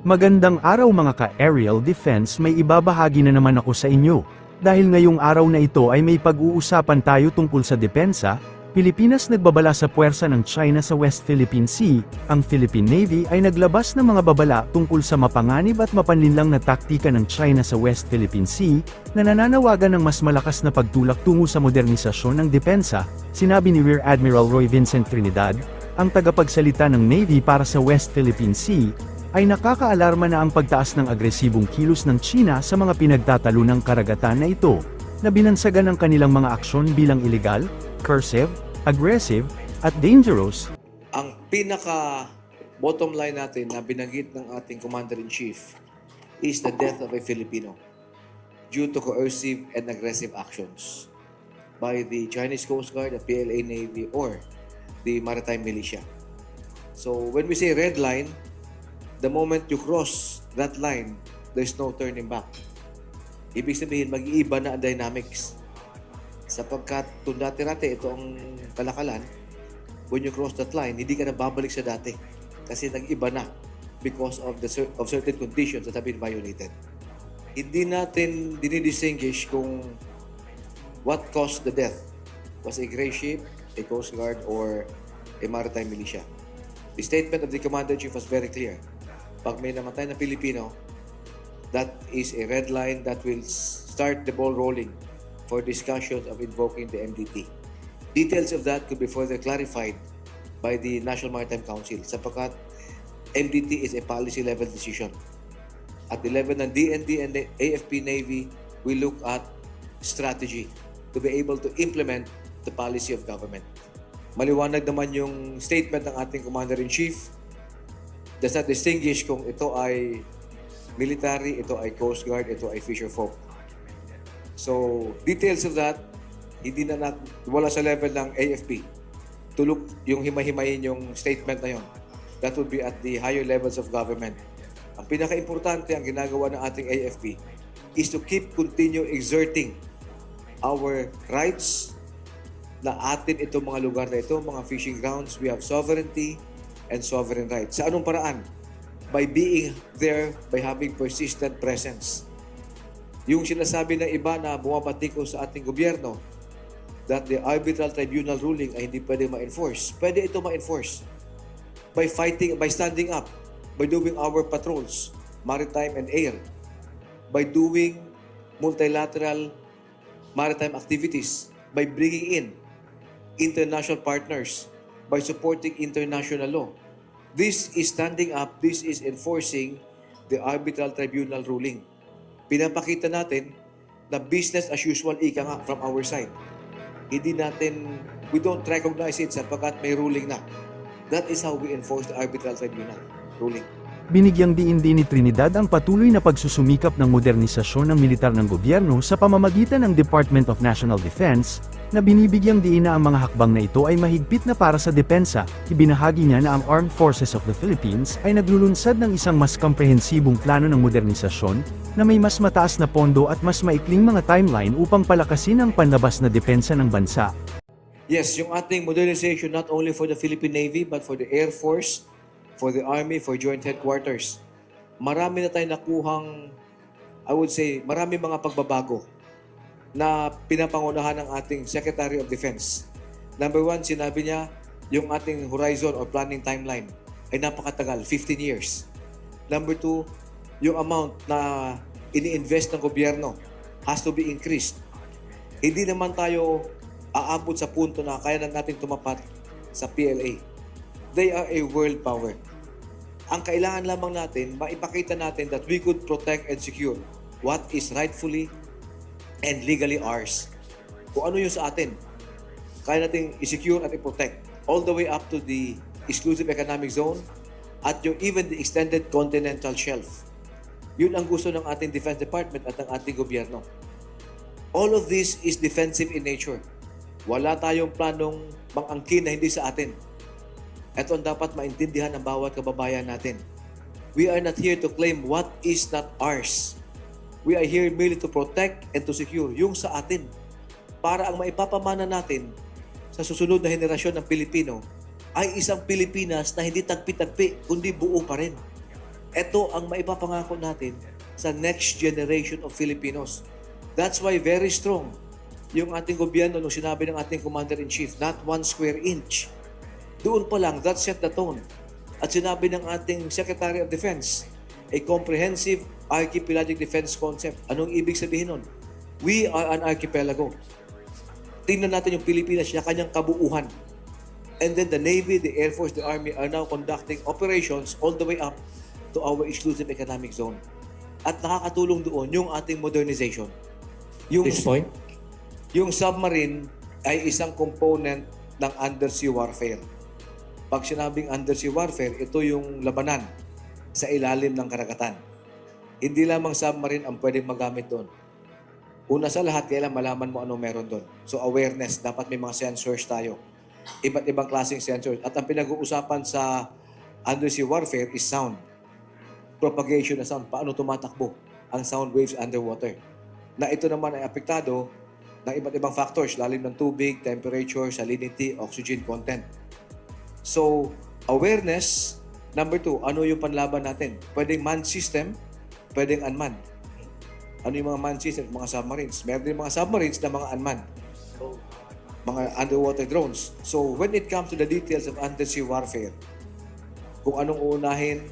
Magandang araw mga ka-aerial defense, may ibabahagi na naman ako sa inyo. Dahil ngayong araw na ito ay may pag-uusapan tayo tungkol sa depensa, Pilipinas nagbabala sa puwersa ng China sa West Philippine Sea, ang Philippine Navy ay naglabas ng mga babala tungkol sa mapanganib at mapanlinlang na taktika ng China sa West Philippine Sea, na nananawagan ng mas malakas na pagtulak tungo sa modernisasyon ng depensa, sinabi ni Rear Admiral Roy Vincent Trinidad, ang tagapagsalita ng Navy para sa West Philippine Sea, ay nakakaalarma na ang pagtaas ng agresibong kilos ng China sa mga pinagtatalo ng karagatan na ito, na binansagan ang kanilang mga aksyon bilang illegal, cursive, aggressive, at dangerous. Ang pinaka bottom line natin na binanggit ng ating Commander-in-Chief is the death of a Filipino due to coercive and aggressive actions by the Chinese Coast Guard, the PLA Navy, or the Maritime Militia. So when we say red line, the moment you cross that line, there's no turning back. Ibig sabihin, mag-iiba na ang dynamics. Sapagkat kung dati-rati ito ang kalakalan, when you cross that line, hindi ka na babalik sa dati. Kasi nag-iba na because of certain conditions that have been violated. Hindi natin dinidistinguish kung what caused the death. Was a gray ship, a Coast Guard, or a Maritime Militia. The statement of the Commander-in-Chief was very clear. Pag may namatay na Pilipino, that is a red line that will start the ball rolling for discussions of invoking the MDT. Details of that could be further clarified by the National Maritime Council sapagkat MDT is a policy-level decision. At the level ng DND and the AFP Navy, we look at strategy to be able to implement the policy of government. Maliwanag naman yung statement ng ating Commander-in-Chief. Does not distinguish kung ito ay military, ito ay Coast Guard, ito ay fisher folk. So, details of that, hindi na wala sa level ng AFP. Tulog yung himay-himayin yung statement na yun. That would be at the higher levels of government. Ang pinaka-importante ang ginagawa ng ating AFP is to continue exerting our rights na atin itong mga lugar na ito, mga fishing grounds. We have sovereignty and sovereign rights. Sa anong paraan? By being there, by having persistent presence. Yung sinasabi ng iba na bumabati ko sa ating gobyerno that the arbitral tribunal ruling ay hindi pwede ma-enforce. Pwede ito ma-enforce by fighting, by standing up, by doing our patrols, maritime and air, by doing multilateral maritime activities, by bringing in international partners, by supporting international law. This is standing up, this is enforcing the arbitral tribunal ruling. Pinapakita natin na business as usual ika nga from our side. We don't recognize it sapagkat may ruling na. That is how we enforce the arbitral tribunal ruling. Binigyang diin din ni Trinidad ang patuloy na pagsusumikap ng modernisasyon ng militar ng gobyerno sa pamamagitan ng Department of National Defense, na binibigyang diin na ang mga hakbang na ito ay mahigpit na para sa depensa. Ibinahagi niya na ang Armed Forces of the Philippines ay naglulunsad ng isang mas komprehensibong plano ng modernisasyon, na may mas mataas na pondo at mas maikling mga timeline upang palakasin ang panlabas na depensa ng bansa. Yes, yung ating modernization not only for the Philippine Navy but for the Air Force, for the Army, for Joint Headquarters. Marami na tayong nakuhang, I would say, marami mga pagbabago na pinapangunahan ng ating Secretary of Defense. Number one, sinabi niya, yung ating horizon or planning timeline ay napakatagal, 15 years. Number two, yung amount na ini-invest ng gobyerno has to be increased. Hindi naman tayo aabot sa punto na kaya na natin tumapat sa PLA. They are a world power. Ang kailangan lamang natin, maipakita natin that we could protect and secure what is rightfully and legally ours. Kung ano yung sa atin, kaya natin i-secure at i-protect all the way up to the exclusive economic zone at yung even the extended continental shelf. Yun ang gusto ng ating Defense Department at ng ating gobyerno. All of this is defensive in nature. Wala tayong planong mangangkin na hindi sa atin. Ito ang dapat maintindihan ng bawat kababayan natin. We are not here to claim what is not ours. We are here merely to protect and to secure yung sa atin. Para ang maipapamana natin sa susunod na henerasyon ng Pilipino ay isang Pilipinas na hindi tagpi-tagpi, kundi buo pa rin. Ito ang maipapangako natin sa next generation of Filipinos. That's why very strong yung ating gobyerno nung sinabi ng ating Commander-in-Chief, not 1 square inch. Doon pa lang, that set the tone. At sinabi ng ating Secretary of Defense, a comprehensive archipelagic defense concept. Anong ibig sabihin nun? We are an archipelago. Tingnan natin yung Pilipinas na kanyang kabuuhan. And then the Navy, the Air Force, the Army are now conducting operations all the way up to our exclusive economic zone. At nakakatulong doon yung ating modernization. This point? Yung submarine ay isang component ng undersea warfare. Pag sinabing undersea warfare, ito yung labanan sa ilalim ng karagatan. Hindi lamang submarine ang pwedeng magamit doon. Una sa lahat, kailangan malaman mo ano meron doon. So awareness, dapat may mga sensors tayo. Iba't ibang klaseng sensors. At ang pinag-uusapan sa undersea warfare is sound. Propagation ng sound. Paano tumatakbo ang sound waves underwater. Na ito naman ay apektado ng iba't ibang factors, lalim ng tubig, temperature, salinity, oxygen content. So, awareness. Number 2, ano yung panlaban natin? Pwedeng manned system, pwedeng unmanned. Ano yung mga manned system? Mga submarines. Meron din mga submarines na mga unmanned. Mga underwater drones. So, when it comes to the details of undersea warfare, kung anong uunahin,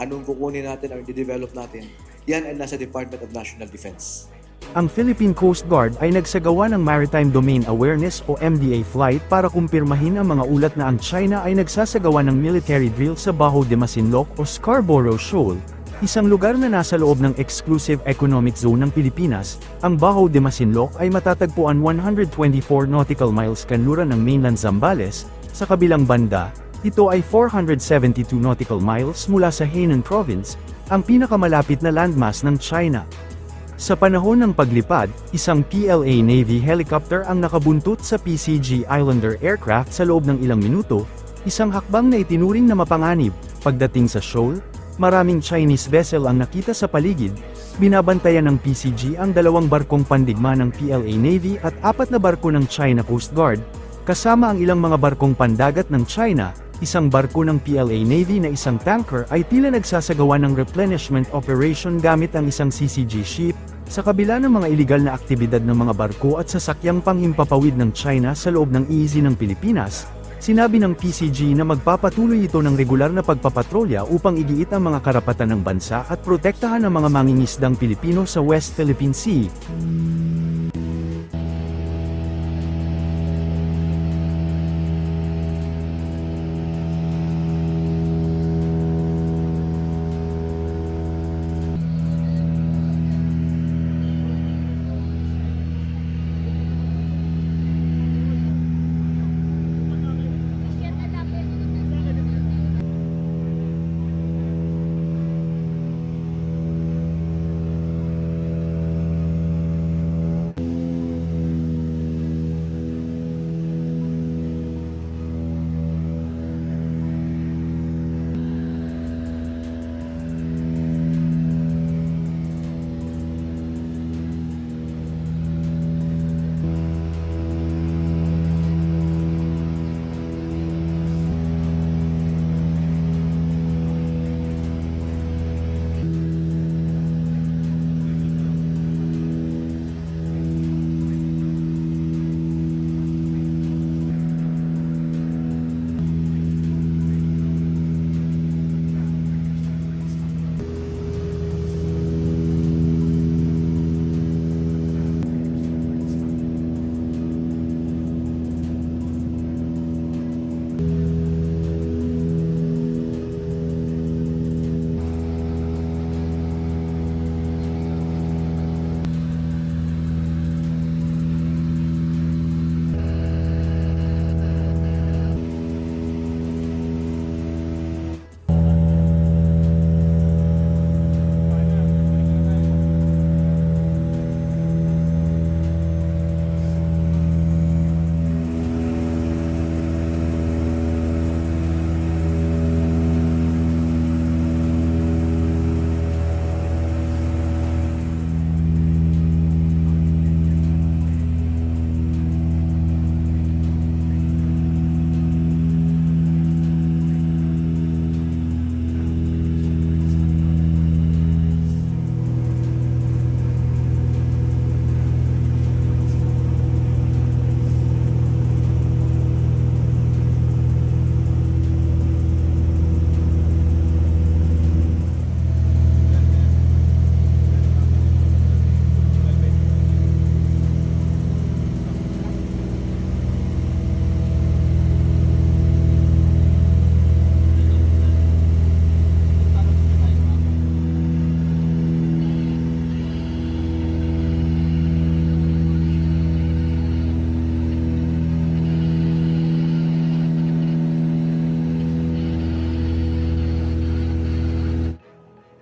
anong kukunin natin, anong i-develop natin, yan ay nasa Department of National Defense. Ang Philippine Coast Guard ay nagsagawa ng Maritime Domain Awareness o MDA flight para kumpirmahin ang mga ulat na ang China ay nagsasagawa ng military drill sa Bajo de Masinloc o Scarborough Shoal, isang lugar na nasa loob ng Exclusive Economic Zone ng Pilipinas. Ang Bajo de Masinloc ay matatagpuan 124 nautical miles kanluran ng mainland Zambales. Sa kabilang banda, ito ay 472 nautical miles mula sa Hainan Province, ang pinakamalapit na landmass ng China. Sa panahon ng paglipad, isang PLA Navy helicopter ang nakabuntut sa PCG Islander aircraft sa loob ng ilang minuto, isang hakbang na itinuring na mapanganib. Pagdating sa shoal, maraming Chinese vessel ang nakita sa paligid. Binabantayan ng PCG ang 2 barkong pandigma ng PLA Navy at 4 na barko ng China Coast Guard, kasama ang ilang mga barkong pandagat ng China. Isang barko ng PLA Navy na isang tanker ay tila nagsasagawa ng replenishment operation gamit ang isang CCG ship, sa kabila ng mga iligal na aktibidad ng mga barko at sasakyang panghimpapawid ng China sa loob ng EEZ ng Pilipinas. Sinabi ng PCG na magpapatuloy ito ng regular na pagpapatrolya upang igiit ang mga karapatan ng bansa at protektahan ang mga mangingisdang Pilipino sa West Philippine Sea.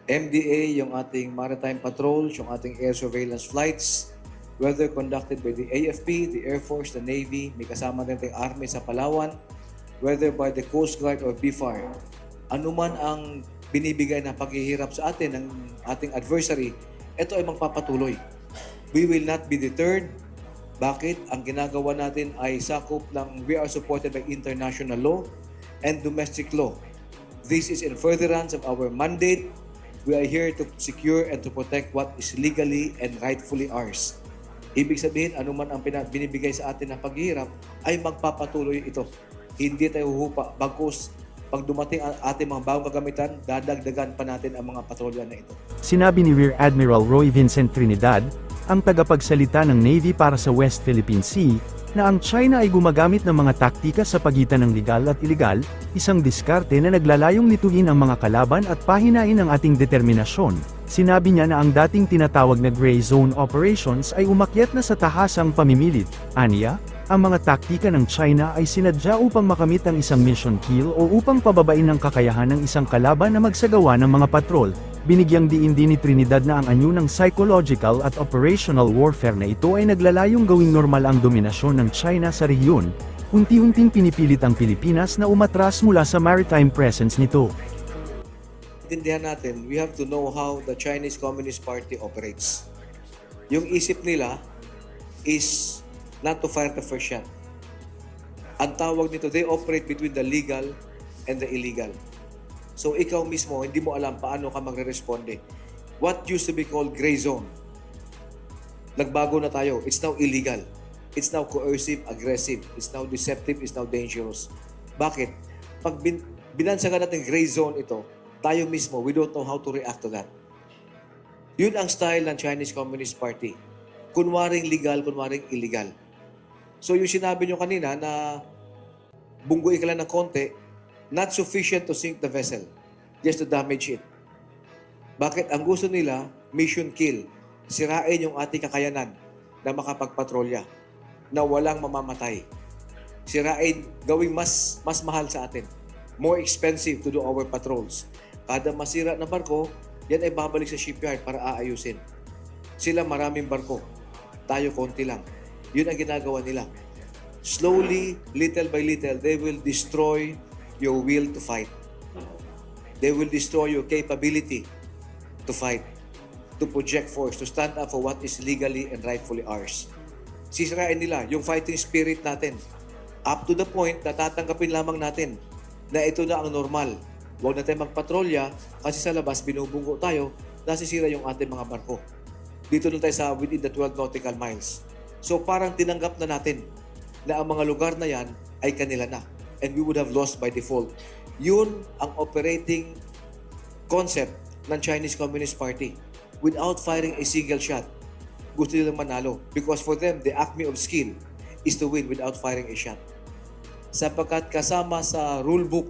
MDA, yung ating maritime patrols, yung ating air surveillance flights, whether conducted by the AFP, the Air Force, the Navy, may kasama din tayong Army sa Palawan, whether by the Coast Guard or BFAR, anuman ang binibigay na paghihirap sa atin ng ating adversary, ito ay magpapatuloy. We will not be deterred. Bakit? Ang ginagawa natin ay sakop ng we are supported by international law and domestic law. This is in furtherance of our mandate. We are here to secure and to protect what is legally and rightfully ours. Ibig sabihin, anuman ang binibigay sa atin ng paghihirap, ay magpapatuloy ito. Hindi tayo huhupa. Bagkus, pag dumating ang ating mga bagong kagamitan, dadagdagan pa natin ang mga patrolya na ito. Sinabi ni Rear Admiral Roy Vincent Trinidad, ang tagapagsalita ng Navy para sa West Philippine Sea, na ang China ay gumagamit ng mga taktika sa pagitan ng legal at iligal, isang diskarte na naglalayong nituhin ang mga kalaban at pahinain ang ating determinasyon. Sinabi niya na ang dating tinatawag na gray zone operations ay umakyat na sa tahasang pamimilit. Aniya, ang mga taktika ng China ay sinadya upang makamit ang isang mission kill o upang pababain ang kakayahan ng isang kalaban na magsagawa ng mga patrol. Binigyang diin din ni Trinidad na ang anyo ng psychological at operational warfare na ito ay naglalayong gawing normal ang dominasyon ng China sa rehiyon. Unti-unting pinipilit ang Pilipinas na umatras mula sa maritime presence nito. Intindihan natin, we have to know how the Chinese Communist Party operates. Yung isip nila is not to fire the first shot. Ang tawag nito, they operate between the legal and the illegal. So ikaw mismo, hindi mo alam paano ka magre-responde. What used to be called gray zone, nagbago na tayo. It's now illegal. It's now coercive, aggressive. It's now deceptive, it's now dangerous. Bakit? Pag binansagan natin gray zone ito, tayo mismo, we don't know how to react to that. Yun ang style ng Chinese Communist Party. Kunwaring legal, kunwaring illegal. So yung sinabi nyo kanina na bungguin ka lang ng konti, not sufficient to sink the vessel, just to damage it. Bakit? Ang gusto nila, mission kill. Sirain yung ating kakayanan na makapagpatrolya, na walang mamamatay. Sirain, gawing mas mahal sa atin. More expensive to do our patrols. Kada masira na barko, yan ay babalik sa shipyard para aayusin. Sila maraming barko. Tayo konti lang. Yun ang ginagawa nila. Slowly, little by little, they will destroy your will to fight. They will destroy your capability to fight, to project force, to stand up for what is legally and rightfully ours. Sisirain nila yung fighting spirit natin. Up to the point na tatanggapin lamang natin na ito na ang normal. Huwag na tayo magpatrolya kasi sa labas binubunggo tayo, nasisira yung ating mga barko. Dito na tayo sa within the 12 nautical miles. So parang tinanggap na natin na ang mga lugar na yan ay kanila na. And we would have lost by default. Yun ang operating concept ng Chinese Communist Party. Without firing a single shot, gusto nilang manalo. Because for them, the acme of skill is to win without firing a shot. Sapagkat kasama sa rulebook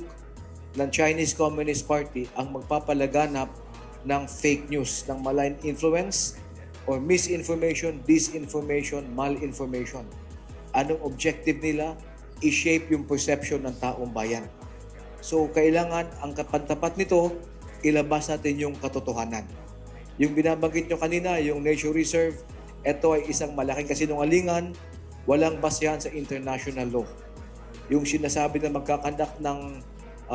ng Chinese Communist Party ang magpapalaganap ng fake news, ng malign influence, or misinformation, disinformation, malinformation. Anong objective nila? I-shape yung perception ng taong bayan. So, kailangan ang kapantapat nito, ilabas natin yung katotohanan. Yung binabanggit nyo kanina, yung nature reserve, ito ay isang malaking kasinungalingan, walang basehan sa international law. Yung sinasabi na magkakandak ng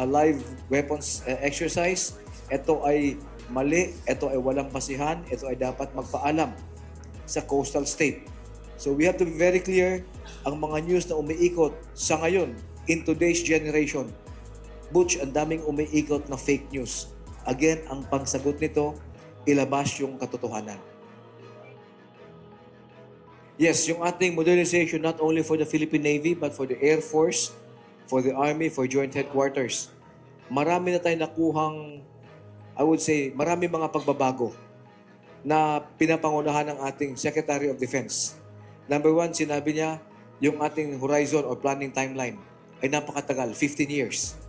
live weapons exercise, ito ay mali, ito ay walang basehan, ito ay dapat magpaalam sa coastal state. So we have to be very clear, ang mga news na umiikot sa ngayon, in today's generation, Butch, ang daming umiikot na fake news. Again, ang pangsagot nito, ilabas yung katotohanan. Yes, yung ating modernization not only for the Philippine Navy, but for the Air Force, for the Army, for Joint Headquarters. Marami na tayo nakuhang, I would say, marami mga pagbabago na pinapangunahan ng ating Secretary of Defense. Number one, sinabi niya, yung ating horizon or planning timeline ay napakatagal, 15 years.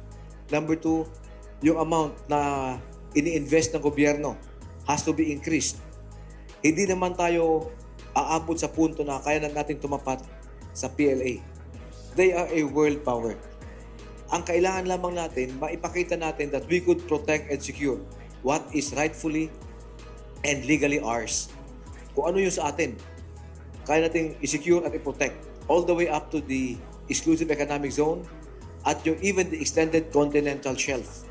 Number two, yung amount na ini-invest ng gobyerno has to be increased. Hindi naman tayo aabot sa punto na kaya na natin tumapat sa PLA. They are a world power. Ang kailangan lamang natin, maipakita natin that we could protect and secure what is rightfully and legally ours. Kung ano yung sa atin, kaya nating i-secure at i-protect all the way up to the exclusive economic zone at yung even the extended continental shelf.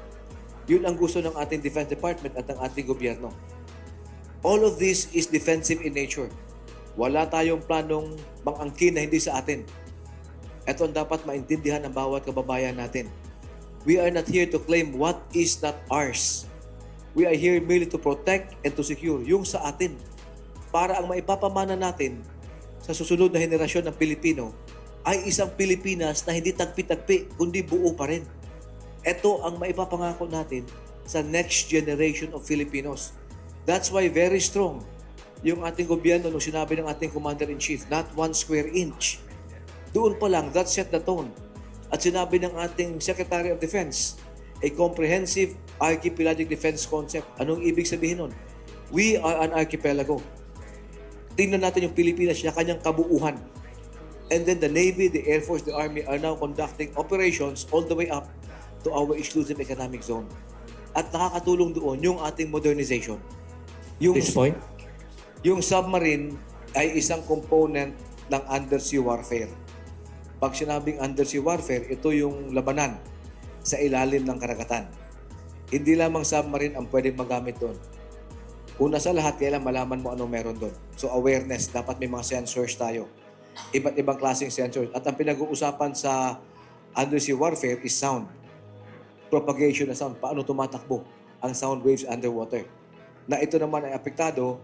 Yun ang gusto ng ating Defense Department at ng ating gobyerno. All of this is defensive in nature. Wala tayong planong mangangkin na hindi sa atin. Ito ang dapat maintindihan ng bawat kababayan natin. We are not here to claim what is not ours. We are here merely to protect and to secure yung sa atin para ang maipapamana natin sa susunod na henerasyon ng Pilipino ay isang Pilipinas na hindi tagpi-tagpi kundi buo pa rin. Ito ang maipapangako natin sa next generation of Filipinos. That's why very strong yung ating gobyerno nung sinabi ng ating Commander-in-Chief, not 1 square inch. Doon pa lang, that set the tone. At sinabi ng ating Secretary of Defense, a comprehensive archipelagic defense concept. Anong ibig sabihin nun? We are an archipelago. Tingnan natin yung Pilipinas na kanyang kabuuhan. And then the Navy, the Air Force, the Army are now conducting operations all the way up to our exclusive economic zone. At nakakatulong doon yung ating modernization. Yung, This point? yung submarine ay isang component ng undersea warfare. Pag sinabing undersea warfare, ito yung labanan sa ilalim ng karagatan. Hindi lamang submarine ang pwedeng magamit doon. Una sa lahat, kailangan malaman mo anong meron doon. So awareness, dapat may mga sensors tayo. Iba't ibang klaseng sensors. At ang pinag-uusapan sa undersea warfare is sound. Propagation ng sound. Paano tumatakbo ang sound waves underwater. Na ito naman ay apektado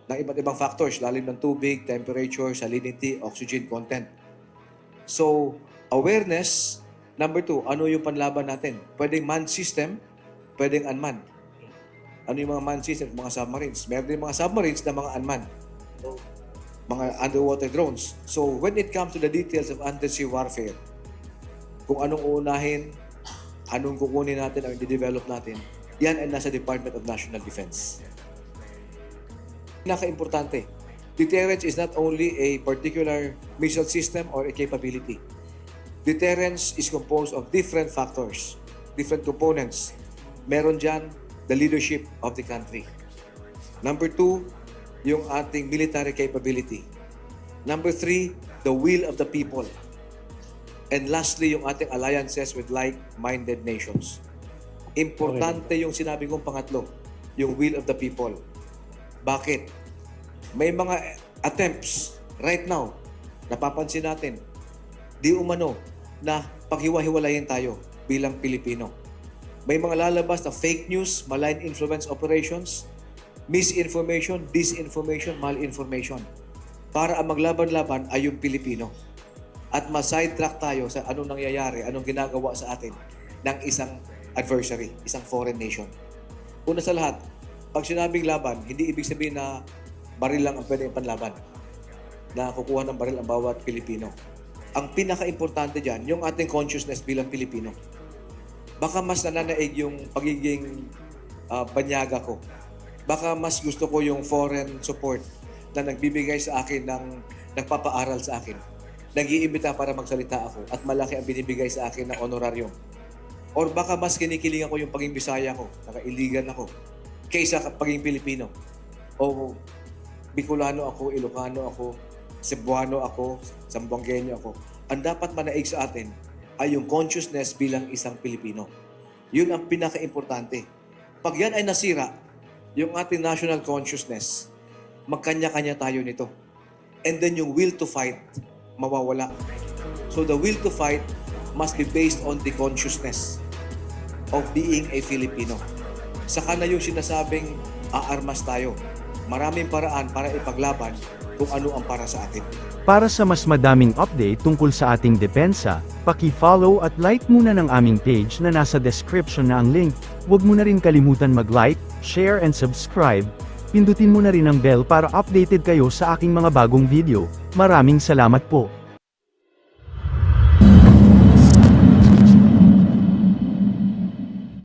ng iba't ibang factors, lalim ng tubig, temperature, salinity, oxygen content. So, awareness, number 2, ano yung panlaban natin? Pwedeng manned system, pwedeng unmanned. Ano yung mga manned system? Mga submarines. Meron din mga submarines na mga unmanned. Mga underwater drones. So, when it comes to the details of undersea warfare, kung anong uunahin, anong kukunin natin, ang i-develop natin, yan ay nasa Department of National Defense. Pinaka-importante, deterrence is not only a particular missile system or a capability. Deterrence is composed of different factors, different components. Meron dyan the leadership of the country. Number 2, yung ating military capability. Number 3, the will of the people. And lastly, yung ating alliances with like-minded nations. Importante yung sinabi kong pangatlo, yung will of the people. Bakit? May mga attempts right now, napapansin natin, di umano na paghiwa-hiwalayin tayo bilang Pilipino. May mga lalabas na fake news, malign influence operations, misinformation, disinformation, malinformation. Para ang maglaban-laban ay yung Pilipino. At ma-sidetrack tayo sa anong nangyayari, anong ginagawa sa atin ng isang adversary, isang foreign nation. Una sa lahat, pag sinabing laban, hindi ibig sabihin na baril lang ang pwede panlaban. Na kukuha ng baril ang bawat Pilipino. Ang pinaka-importante dyan, yung ating consciousness bilang Pilipino. Baka mas nananaig yung pagiging banyaga ko. Baka mas gusto ko yung foreign support na nagbibigay sa akin ng nagpapaaral sa akin. Nag-iimbita para magsalita ako at malaki ang binibigay sa akin ng honorarium. Or baka mas kinikilingan ko yung pagiging Bisaya ko, naka-iligan ako, kaysa pagiging Pilipino. O Bicolano ako, Ilocano ako, Cebuano ako, Zamboangueño ako. Ang dapat manaig sa atin ay yung consciousness bilang isang Pilipino. Yun ang pinaka-importante. Pag yan ay nasira, yung ating national consciousness, magkanya-kanya tayo nito. And then yung will to fight, mawawala. So the will to fight must be based on the consciousness of being a Filipino. Saka na yung sinasabing aarmas tayo. Maraming paraan para ipaglaban kung ano ang para sa atin. Para sa mas madaming update tungkol sa ating depensa, paki-follow at like muna ng aming page na nasa description na ang link. Huwag mo na rin kalimutan mag-like, share and subscribe. Pindutin mo na rin ang bell para updated kayo sa aking mga bagong video. Maraming salamat po.